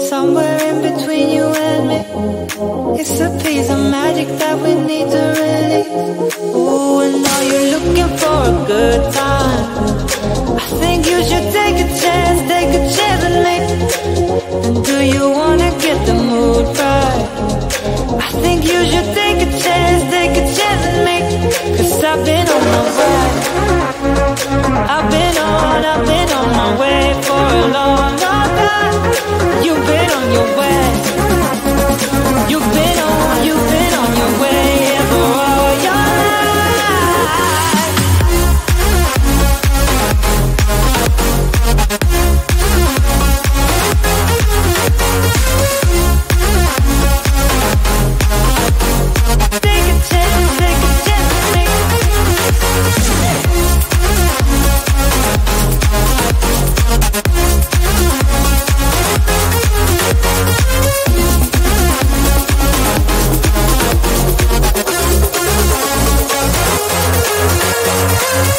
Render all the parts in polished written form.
Somewhere in between you and me, it's a piece of magic that we need to release. Ooh, and now you're looking for a good time. I think you should take a chance with me. And do you wanna get the mood right? I think you should take a chance with me. Cause I've been on my way. I've been on my way for a long, long time. You've been on your way. You've been on your way for all your life. Take a chance with me.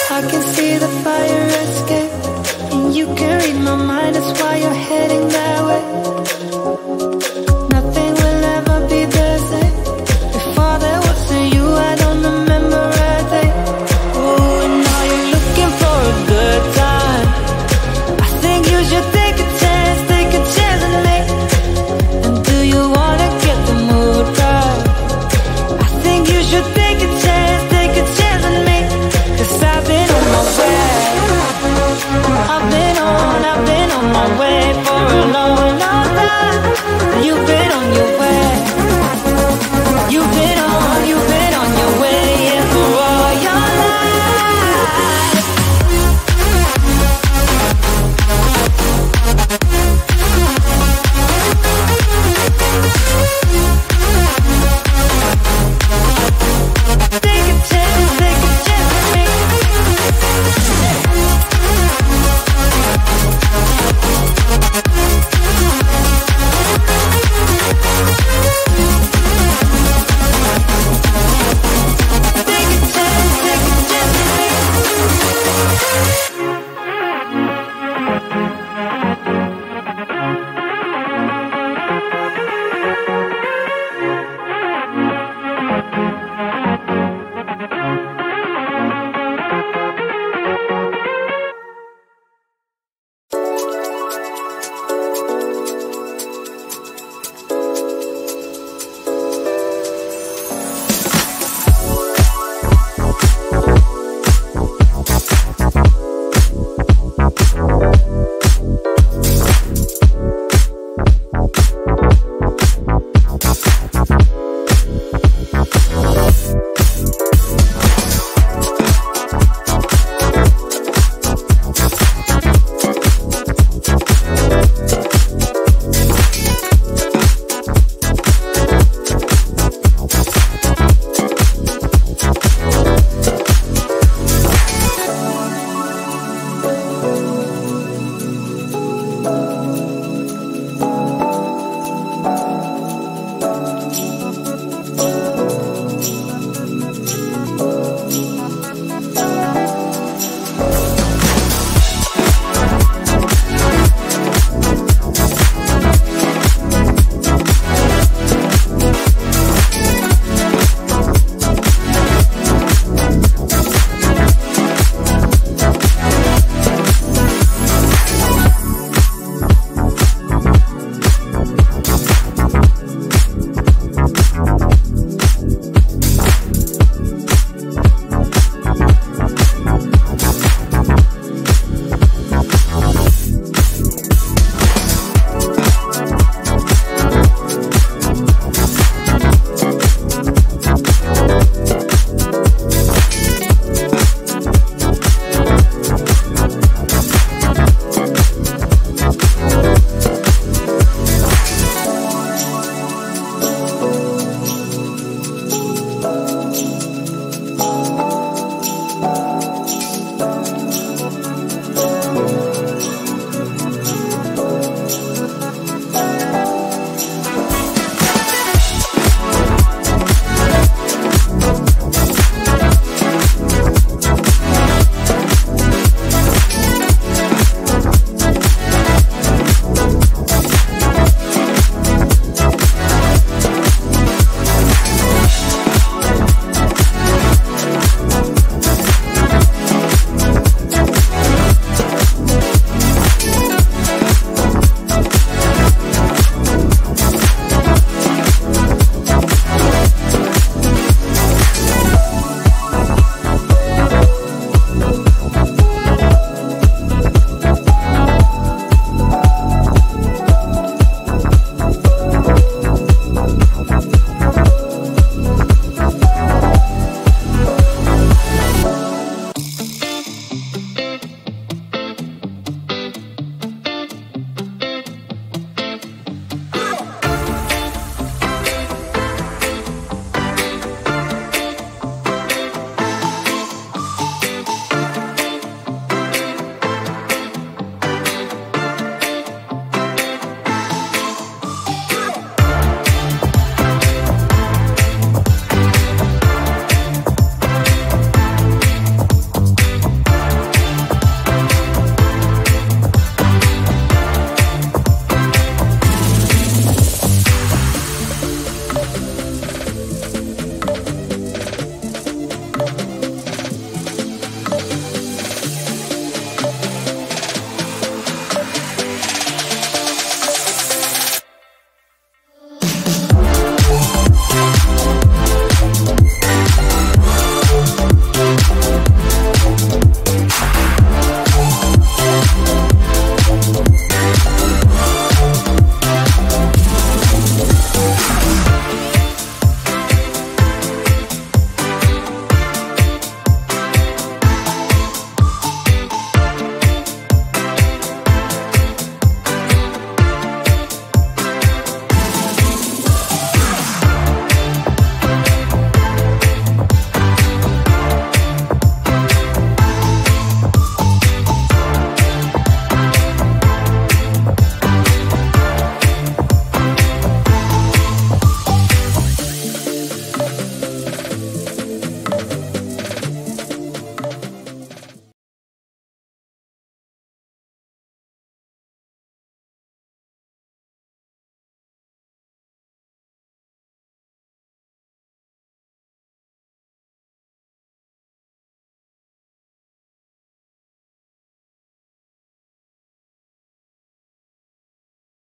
I can see the fire escape, and you can read my mind, that's why you're heading that way. Nothing will ever be the same. Before there was a you, I don't remember a day. Ooh, and now you're looking for a good time. I think you should take a chance with me. And do you wanna get the mood right? I think you should take a chance with me. Cause I've been on my way. I've been on my way for a long, long time. You've been on your way. You've been